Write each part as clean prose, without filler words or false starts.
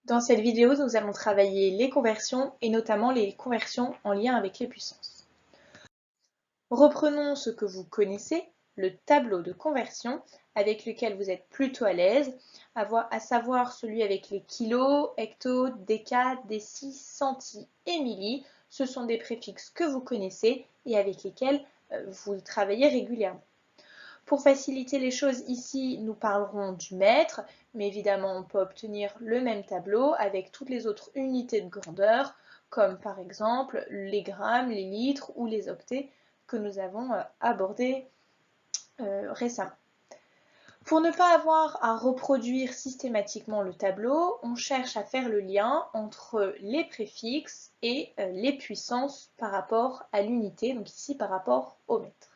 Dans cette vidéo, nous allons travailler les conversions et notamment les conversions en lien avec les puissances. Reprenons ce que vous connaissez, le tableau de conversion avec lequel vous êtes plutôt à l'aise, à savoir celui avec les kilos, hecto, déca, déci, centi et milli. Ce sont des préfixes que vous connaissez et avec lesquels vous travaillez régulièrement. Pour faciliter les choses ici, nous parlerons du mètre, mais évidemment on peut obtenir le même tableau avec toutes les autres unités de grandeur, comme par exemple les grammes, les litres ou les octets que nous avons abordés récemment. Pour ne pas avoir à reproduire systématiquement le tableau, on cherche à faire le lien entre les préfixes et les puissances par rapport à l'unité, donc ici par rapport au mètre.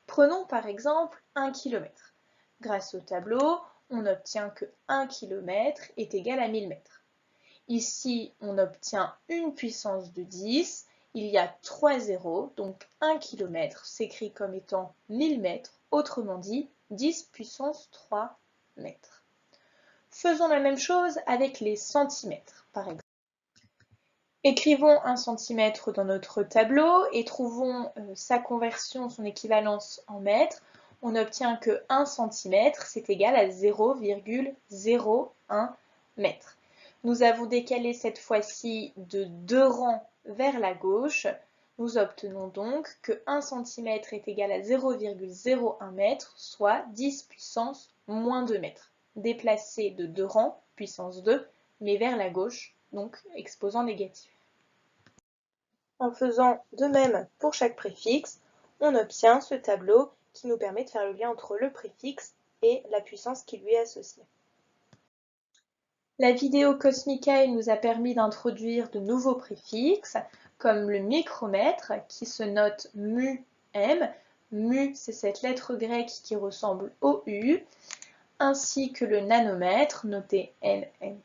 Prenons par exemple 1 km. Grâce au tableau, on obtient que 1 km est égal à 1000 mètres. Ici, on obtient une puissance de 10, il y a 3 zéros, donc 1 km s'écrit comme étant 1000 mètres, autrement dit 10 puissance 3 mètres. Faisons la même chose avec les centimètres, par exemple. Écrivons 1 cm dans notre tableau et trouvons sa conversion, son équivalence en mètres. On obtient que 1 cm, c'est égal à 0,01 mètre. Nous avons décalé cette fois-ci de 2 rangs vers la gauche. Nous obtenons donc que 1 cm est égal à 0,01 mètre, soit 10 puissance moins 2 mètres. Déplacé de 2 rangs, puissance 2, mais vers la gauche, donc exposant négatif. En faisant de même pour chaque préfixe, on obtient ce tableau qui nous permet de faire le lien entre le préfixe et la puissance qui lui est associée. La vidéo Cosmicae nous a permis d'introduire de nouveaux préfixes, comme le micromètre qui se note mu m. Mu, c'est cette lettre grecque qui ressemble au U, ainsi que le nanomètre, noté nm.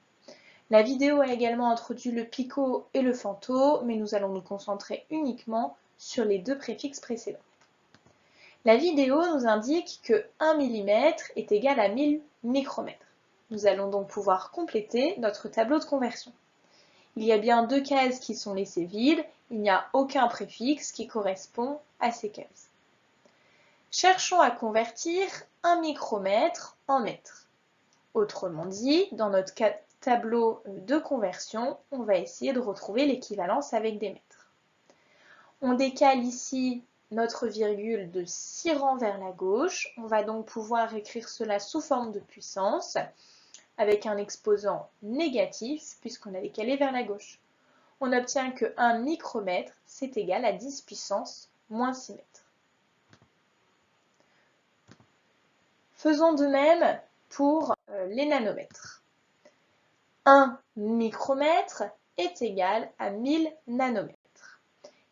La vidéo a également introduit le picot et le femto, mais nous allons nous concentrer uniquement sur les deux préfixes précédents. La vidéo nous indique que 1 mm est égal à 1000 micromètres. Nous allons donc pouvoir compléter notre tableau de conversion. Il y a bien deux cases qui sont laissées vides, il n'y a aucun préfixe qui correspond à ces cases. Cherchons à convertir 1 micromètre en mètre. Autrement dit, dans notre tableau de conversion, on va essayer de retrouver l'équivalence avec des mètres. On décale ici notre virgule de 6 rangs vers la gauche. On va donc pouvoir écrire cela sous forme de puissance avec un exposant négatif puisqu'on a décalé vers la gauche. On obtient que 1 micromètre, c'est égal à 10 puissance moins 6 mètres. Faisons de même pour les nanomètres. 1 micromètre est égal à 1000 nanomètres.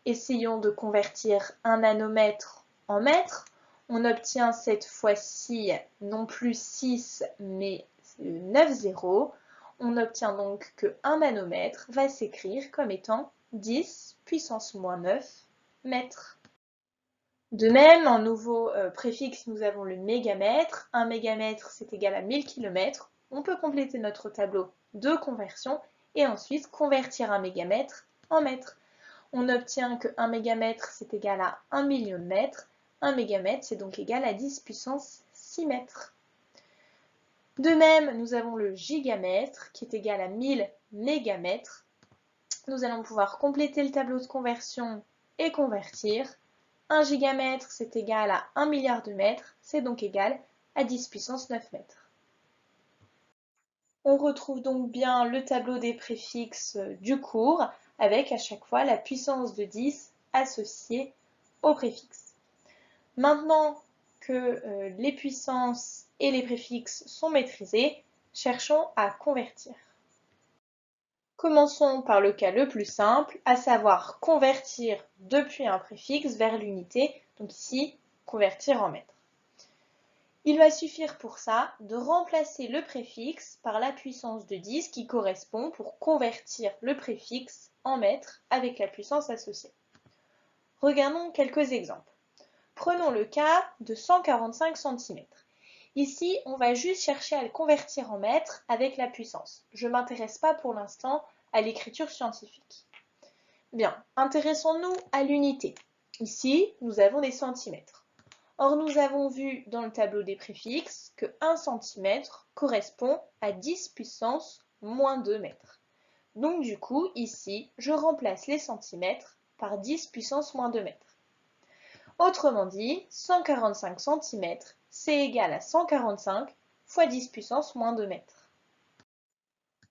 Essayons de convertir un nanomètre en mètre. On obtient cette fois-ci non plus 6 mais 9 zéros. On obtient donc que 1 nanomètre va s'écrire comme étant 10 puissance moins 9 mètres. De même, en nouveau préfixe, nous avons le mégamètre. 1 mégamètre, c'est égal à 1000 km. On peut compléter notre tableau de conversion et ensuite convertir un mégamètre en mètre. On obtient que 1 mégamètre, c'est égal à 1 million de mètres. 1 mégamètre, c'est donc égal à 10 puissance 6 mètres. De même, nous avons le gigamètre qui est égal à 1000 mégamètres. Nous allons pouvoir compléter le tableau de conversion et convertir. 1 gigamètre, c'est égal à 1 milliard de mètres, c'est donc égal à 10 puissance 9 mètres. On retrouve donc bien le tableau des préfixes du cours, avec à chaque fois la puissance de 10 associée au préfixe. Maintenant que les puissances et les préfixes sont maîtrisés, cherchons à convertir. Commençons par le cas le plus simple, à savoir convertir depuis un préfixe vers l'unité, donc ici, convertir en mètres. Il va suffire pour ça de remplacer le préfixe par la puissance de 10 qui correspond pour convertir le préfixe en mètres avec la puissance associée. Regardons quelques exemples. Prenons le cas de 145 cm. Ici, on va juste chercher à le convertir en mètres avec la puissance. Je ne m'intéresse pas pour l'instant à l'écriture scientifique. Bien, intéressons-nous à l'unité. Ici, nous avons des centimètres. Or, nous avons vu dans le tableau des préfixes que 1 cm correspond à 10 puissance moins 2 mètres. Donc du coup, ici, je remplace les centimètres par 10 puissance moins 2 mètres. Autrement dit, 145 cm, c'est égal à 145 fois 10 puissance moins 2 mètres.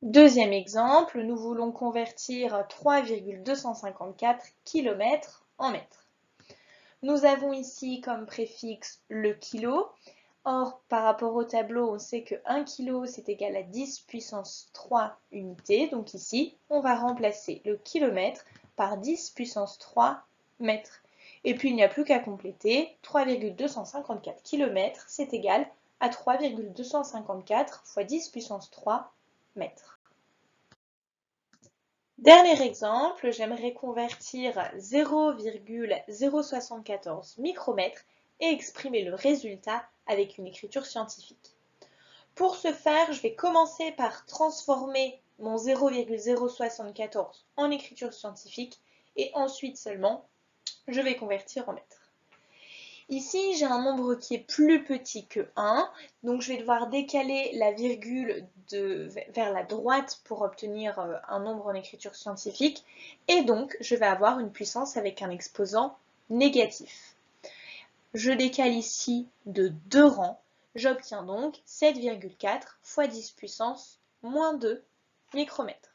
Deuxième exemple, nous voulons convertir 3,254 km en mètres. Nous avons ici comme préfixe le kilo. Or, par rapport au tableau, on sait que 1 kg c'est égal à 10 puissance 3 unités. Donc ici, on va remplacer le kilomètre par 10 puissance 3 mètres. Et puis, il n'y a plus qu'à compléter. 3,254 km, c'est égal à 3,254 fois 10 puissance 3 mètres. Dernier exemple, j'aimerais convertir 0,074 micromètres et exprimer le résultat avec une écriture scientifique. Pour ce faire, je vais commencer par transformer mon 0,074 en écriture scientifique et ensuite seulement, je vais convertir en mètres. Ici, j'ai un nombre qui est plus petit que 1, donc je vais devoir décaler la virgule vers la droite pour obtenir un nombre en écriture scientifique, et donc je vais avoir une puissance avec un exposant négatif. Je décale ici de 2 rangs, j'obtiens donc 7,4 fois 10 puissance moins 2 micromètres.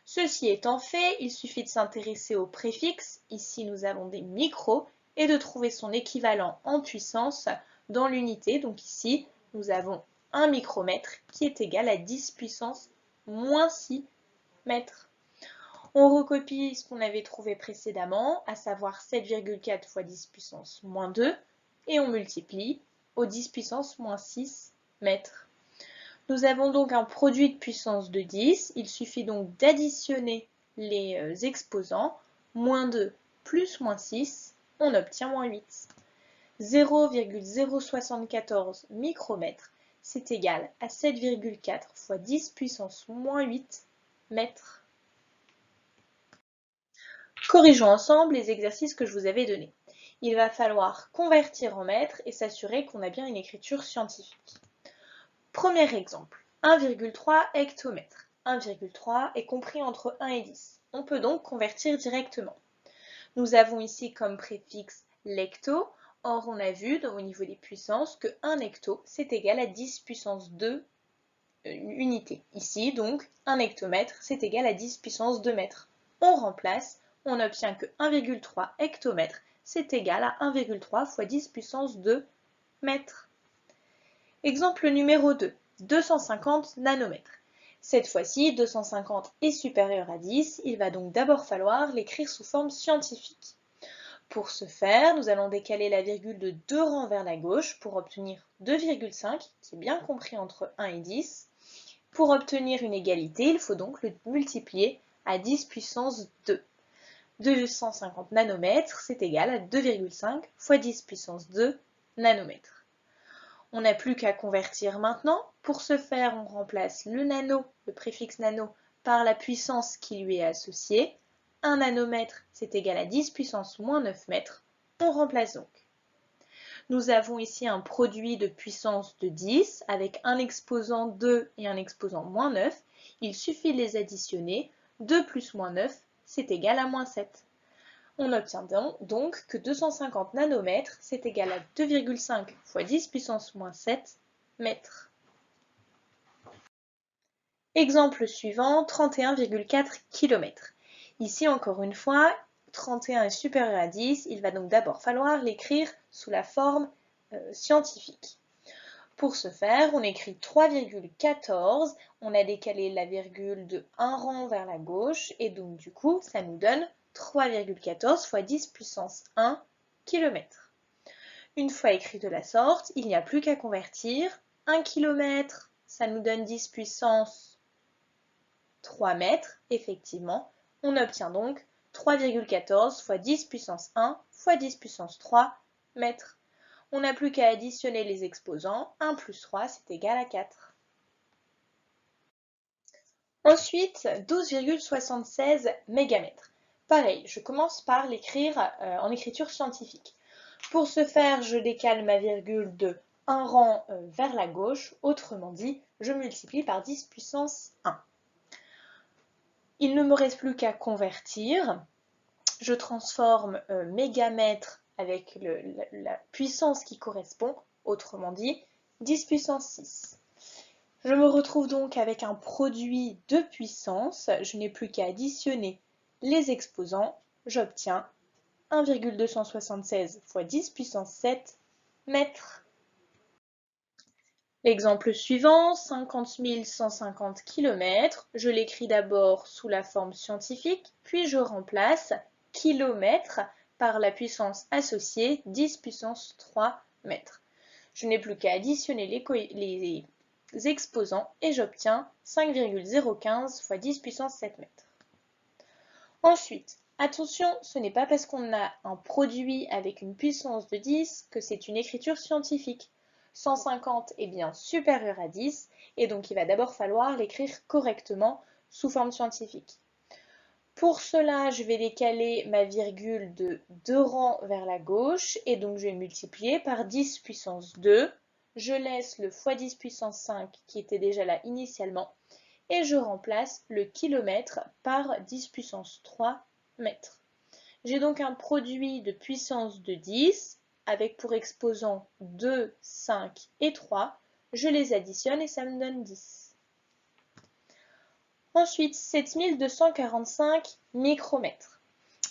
Ceci étant fait, il suffit de s'intéresser aux préfixes, ici nous avons des micros, et de trouver son équivalent en puissance dans l'unité. Donc ici, nous avons 1 micromètre qui est égal à 10 puissance moins 6 mètres. On recopie ce qu'on avait trouvé précédemment, à savoir 7,4 fois 10 puissance moins 2, et on multiplie au 10 puissance moins 6 mètres. Nous avons donc un produit de puissance de 10, il suffit donc d'additionner les exposants, moins 2 plus moins 6, on obtient moins 8. 0,074 micromètres, c'est égal à 7,4 fois 10 puissance moins 8 mètres. Corrigeons ensemble les exercices que je vous avais donnés. Il va falloir convertir en mètres et s'assurer qu'on a bien une écriture scientifique. Premier exemple, 1,3 hectomètres. 1,3 est compris entre 1 et 10. On peut donc convertir directement. Nous avons ici comme préfixe l'hecto. Or, on a vu au niveau des puissances que 1 hecto, c'est égal à 10 puissance 2 unités. Ici, donc, 1 hectomètre, c'est égal à 10 puissance 2 mètres. On remplace, on obtient que 1,3 hectomètres, c'est égal à 1,3 fois 10 puissance 2 mètres. Exemple numéro 2, 250 nanomètres. Cette fois-ci, 250 est supérieur à 10, il va donc d'abord falloir l'écrire sous forme scientifique. Pour ce faire, nous allons décaler la virgule de 2 rangs vers la gauche pour obtenir 2,5, qui est bien compris entre 1 et 10. Pour obtenir une égalité, il faut donc le multiplier à 10 puissance 2. 250 nanomètres, c'est égal à 2,5 fois 10 puissance 2 nanomètres. On n'a plus qu'à convertir maintenant. Pour ce faire, on remplace le nano, le préfixe nano, par la puissance qui lui est associée. 1 nanomètre, c'est égal à 10 puissance moins 9 mètres. On remplace donc. Nous avons ici un produit de puissance de 10 avec un exposant 2 et un exposant moins 9. Il suffit de les additionner. 2 plus moins 9, c'est égal à moins 7. On obtient donc que 250 nanomètres, c'est égal à 2,5 fois 10 puissance moins 7 mètres. Exemple suivant, 31,4 km. Ici, encore une fois, 31 est supérieur à 10, il va donc d'abord falloir l'écrire sous la forme scientifique. Pour ce faire, on écrit 3,14, on a décalé la virgule de 1 rang vers la gauche, et donc du coup, ça nous donne 3,14 fois 10 puissance 1 km. Une fois écrit de la sorte, il n'y a plus qu'à convertir. 1 km, ça nous donne 10 puissance 3 mètres, effectivement. On obtient donc 3,14 fois 10 puissance 1 fois 10 puissance 3 mètres. On n'a plus qu'à additionner les exposants. 1 plus 3, c'est égal à 4. Ensuite, 12,76 mégamètres. Pareil, je commence par l'écrire en écriture scientifique. Pour ce faire, je décale ma virgule de un rang vers la gauche, autrement dit, je multiplie par 10 puissance 1. Il ne me reste plus qu'à convertir. Je transforme mégamètre avec la puissance qui correspond, autrement dit 10 puissance 6. Je me retrouve donc avec un produit de puissance, je n'ai plus qu'à additionner les exposants, j'obtiens 1,276 fois 10 puissance 7 mètres. L'exemple suivant, 50 150 km, je l'écris d'abord sous la forme scientifique, puis je remplace kilomètres par la puissance associée 10 puissance 3 mètres. Je n'ai plus qu'à additionner les exposants et j'obtiens 5,015 fois 10 puissance 7 mètres. Ensuite, attention, ce n'est pas parce qu'on a un produit avec une puissance de 10 que c'est une écriture scientifique. 150 est bien supérieur à 10 et donc il va d'abord falloir l'écrire correctement sous forme scientifique. Pour cela, je vais décaler ma virgule de 2 rangs vers la gauche et donc je vais multiplier par 10 puissance 2. Je laisse le fois 10 puissance 5 qui était déjà là initialement et je remplace le kilomètre par 10 puissance 3 mètres. J'ai donc un produit de puissance de 10 avec pour exposants 2, 5 et 3. Je les additionne et ça me donne 10. Ensuite, 7245 micromètres.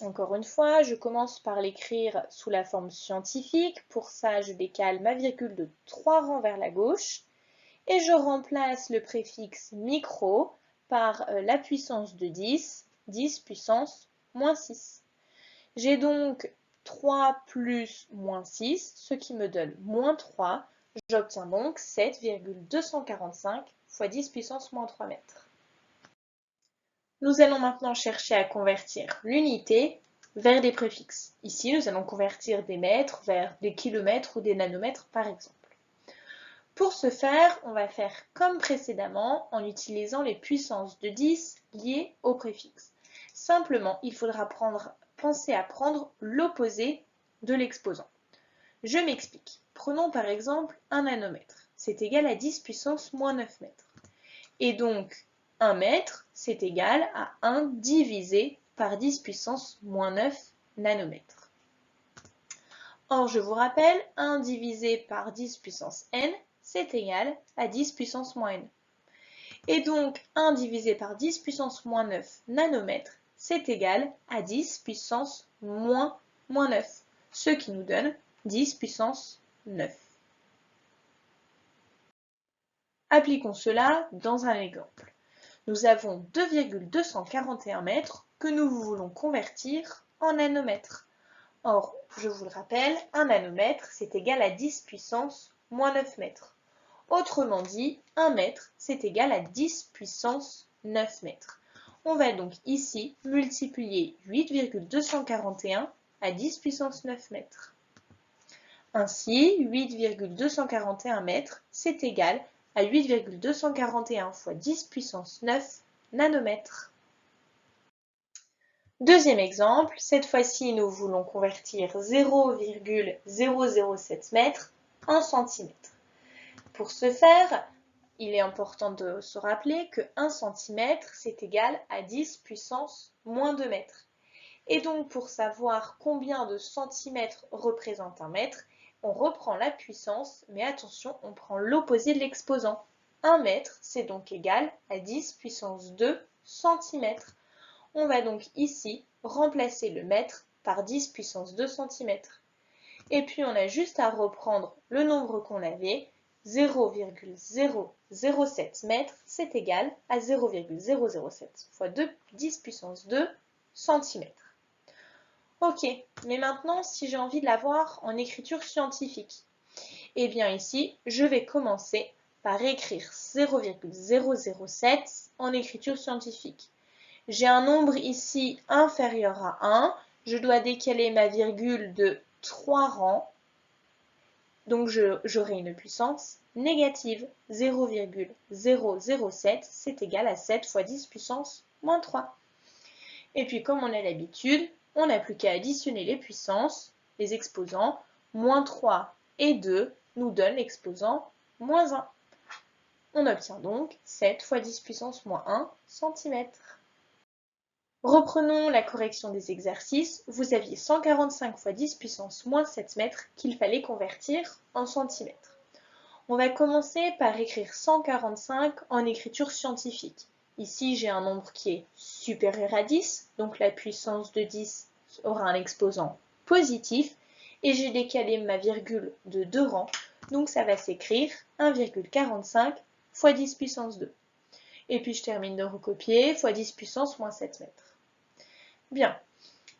Encore une fois, je commence par l'écrire sous la forme scientifique. Pour ça, je décale ma virgule de 3 rangs vers la gauche et je remplace le préfixe micro par la puissance de 10, 10 puissance moins 6. J'ai donc 3 plus moins 6, ce qui me donne moins 3. J'obtiens donc 7,245 fois 10 puissance moins 3 mètres. Nous allons maintenant chercher à convertir l'unité vers des préfixes. Ici, nous allons convertir des mètres vers des kilomètres ou des nanomètres par exemple. Pour ce faire, on va faire comme précédemment en utilisant les puissances de 10 liées au préfixe. Simplement, il faudra penser à prendre l'opposé de l'exposant. Je m'explique. Prenons par exemple un nanomètre. C'est égal à 10 puissance moins 9 mètres. Et donc, 1 mètre, c'est égal à 1 divisé par 10 puissance moins 9 nanomètres. Or, je vous rappelle, 1 divisé par 10 puissance n, c'est égal à 10 puissance moins n. Et donc, 1 divisé par 10 puissance moins 9 nanomètres, c'est égal à 10 puissance moins 9, ce qui nous donne 10 puissance 9. Appliquons cela dans un exemple. Nous avons 2,241 mètres que nous voulons convertir en nanomètres. Or, je vous le rappelle, un nanomètre, c'est égal à 10 puissance moins 9 mètres. Autrement dit, 1 mètre, c'est égal à 10 puissance 9 mètres. On va donc ici multiplier 8,241 à 10 puissance 9 mètres. Ainsi, 8,241 mètres, c'est égal à 8,241 fois 10 puissance 9 nanomètres. Deuxième exemple, cette fois-ci nous voulons convertir 0,007 mètres en centimètres. Pour ce faire, il est important de se rappeler que 1 cm c'est égal à 10 puissance moins 2 mètres. Et donc pour savoir combien de centimètres représente un mètre, on reprend la puissance, mais attention, on prend l'opposé de l'exposant. 1 mètre, c'est donc égal à 10 puissance 2 cm. On va donc ici remplacer le mètre par 10 puissance 2 cm. Et puis on a juste à reprendre le nombre qu'on avait, 0,007 mètres, c'est égal à 0,007 fois 10 puissance 2 cm. Ok, mais maintenant, si j'ai envie de l'avoir en écriture scientifique, eh bien ici, je vais commencer par écrire 0,007 en écriture scientifique. J'ai un nombre ici inférieur à 1, je dois décaler ma virgule de 3 rangs, Donc j'aurai une puissance négative. 0,007, c'est égal à 7 fois 10 puissance moins 3. Et puis comme on a l'habitude, on n'a plus qu'à additionner les puissances, les exposants. Moins 3 et 2 nous donnent l'exposant moins 1. On obtient donc 7 fois 10 puissance moins 1 cm. Reprenons la correction des exercices. Vous aviez 145 fois 10 puissance moins 7 mètres qu'il fallait convertir en centimètres. On va commencer par écrire 145 en écriture scientifique. Ici, j'ai un nombre qui est supérieur à 10, donc la puissance de 10 aura un exposant positif, et j'ai décalé ma virgule de 2 rangs, donc ça va s'écrire 1,45 fois 10 puissance 2. Et puis je termine de recopier, fois 10 puissance moins 7 mètres. Bien,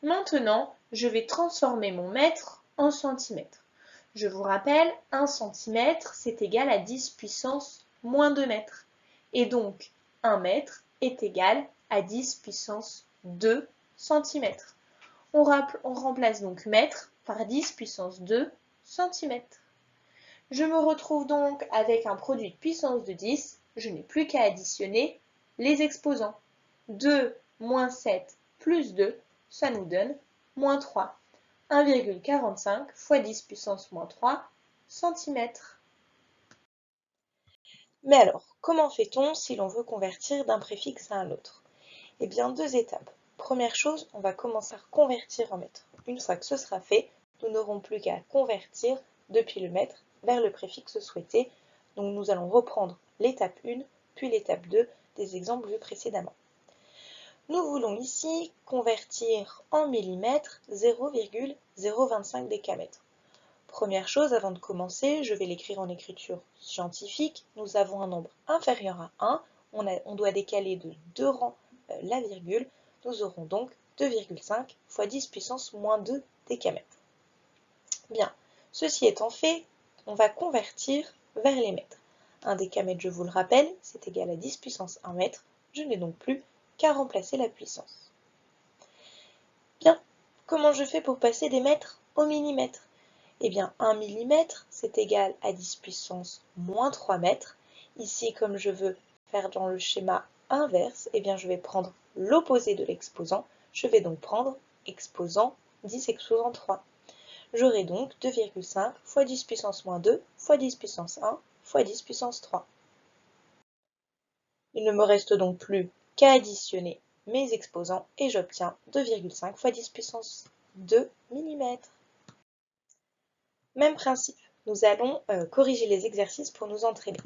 maintenant, je vais transformer mon mètre en centimètre. Je vous rappelle, 1 cm, c'est égal à 10 puissance moins 2 mètres. Et donc, 1 mètre est égal à 10 puissance 2 cm. On remplace donc mètre par 10 puissance 2 cm. Je me retrouve donc avec un produit de puissance de 10. Je n'ai plus qu'à additionner les exposants. 2 moins 7 plus 2, ça nous donne moins 3. 1,45 fois 10 puissance moins 3 cm. Mais alors, comment fait-on si l'on veut convertir d'un préfixe à un autre? Eh bien, 2 étapes. Première chose, on va commencer à convertir en mètres. Une fois que ce sera fait, nous n'aurons plus qu'à convertir depuis le mètre vers le préfixe souhaité. Donc nous allons reprendre l'étape 1, puis l'étape 2 des exemples vus précédemment. Nous voulons ici convertir en millimètres 0,025 décamètres. Première chose, avant de commencer, je vais l'écrire en écriture scientifique. Nous avons un nombre inférieur à 1. On doit décaler de 2 rangs la virgule. Nous aurons donc 2,5 fois 10 puissance moins 2 décamètres. Bien, ceci étant fait, on va convertir vers les mètres. 1 décamètre, je vous le rappelle, c'est égal à 10 puissance 1 mètre. Je n'ai donc plus qu'à remplacer la puissance. Bien, comment je fais pour passer des mètres au millimètre? Eh bien, 1 mm, c'est égal à 10 puissance moins 3 mètres. Ici, comme je veux faire dans le schéma inverse, eh bien, je vais prendre l'opposé de l'exposant. Je vais donc prendre exposant 10 exposant 3. J'aurai donc 2,5 fois 10 puissance moins 2 fois 10 puissance 1 fois 10 puissance 3. Il ne me reste donc plus qu'à additionner mes exposants et j'obtiens 2,5 fois 10 puissance 2 mm. Même principe, nous allons corriger les exercices pour nous entraîner.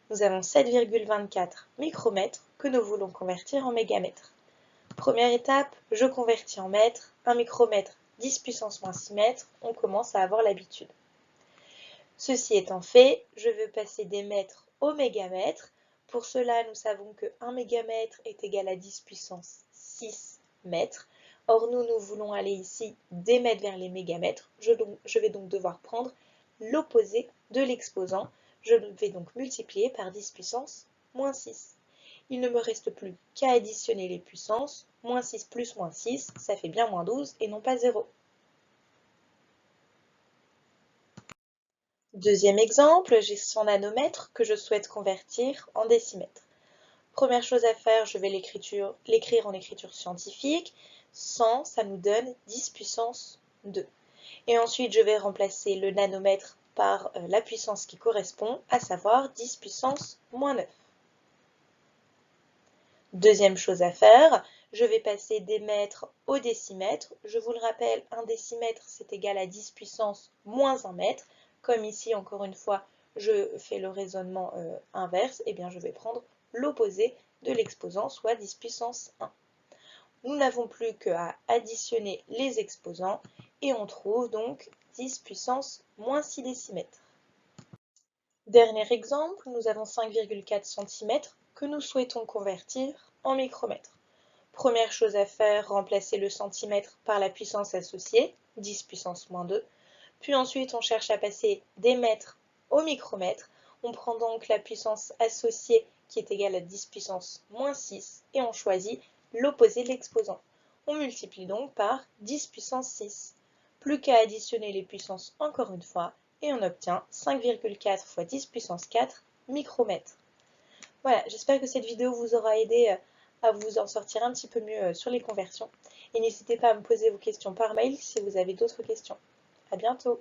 Nous avons 7,24 micromètres que nous voulons convertir en mégamètres. Première étape, je convertis en mètres. 1 micromètre, 10 puissance moins 6 mètres. On commence à avoir l'habitude. Ceci étant fait, je veux passer des mètres au mégamètre. Pour cela, nous savons que 1 mégamètre est égal à 10 puissance 6 mètres. Or, nous voulons aller ici des mètres vers les mégamètres. Je vais donc devoir prendre l'opposé de l'exposant. Je vais donc multiplier par 10 puissance moins 6. Il ne me reste plus qu'à additionner les puissances. Moins 6 plus moins 6, ça fait bien moins 12 et non pas 0. Deuxième exemple, j'ai 100 nanomètres que je souhaite convertir en décimètres. Première chose à faire, je vais l'écrire en écriture scientifique. 100, ça nous donne 10 puissance 2. Et ensuite, je vais remplacer le nanomètre par la puissance qui correspond, à savoir 10 puissance moins 9. Deuxième chose à faire, je vais passer des mètres au décimètre. Je vous le rappelle, un décimètre, c'est égal à 10 puissance moins 1 mètre. Comme ici, encore une fois, je fais le raisonnement inverse, et bien je vais prendre l'opposé de l'exposant, soit 10 puissance 1. Nous n'avons plus qu'à additionner les exposants, et on trouve donc 10 puissance moins 6 décimètres. Dernier exemple, nous avons 5,4 cm que nous souhaitons convertir en micromètres. Première chose à faire, remplacer le centimètre par la puissance associée, 10 puissance moins 2. Puis ensuite, on cherche à passer des mètres au micromètre. On prend donc la puissance associée qui est égale à 10 puissance moins 6 et on choisit l'opposé de l'exposant. On multiplie donc par 10 puissance 6. Plus qu'à additionner les puissances encore une fois et on obtient 5,4 fois 10 puissance 4 micromètres. Voilà, j'espère que cette vidéo vous aura aidé à vous en sortir un petit peu mieux sur les conversions. Et n'hésitez pas à me poser vos questions par mail si vous avez d'autres questions. À bientôt!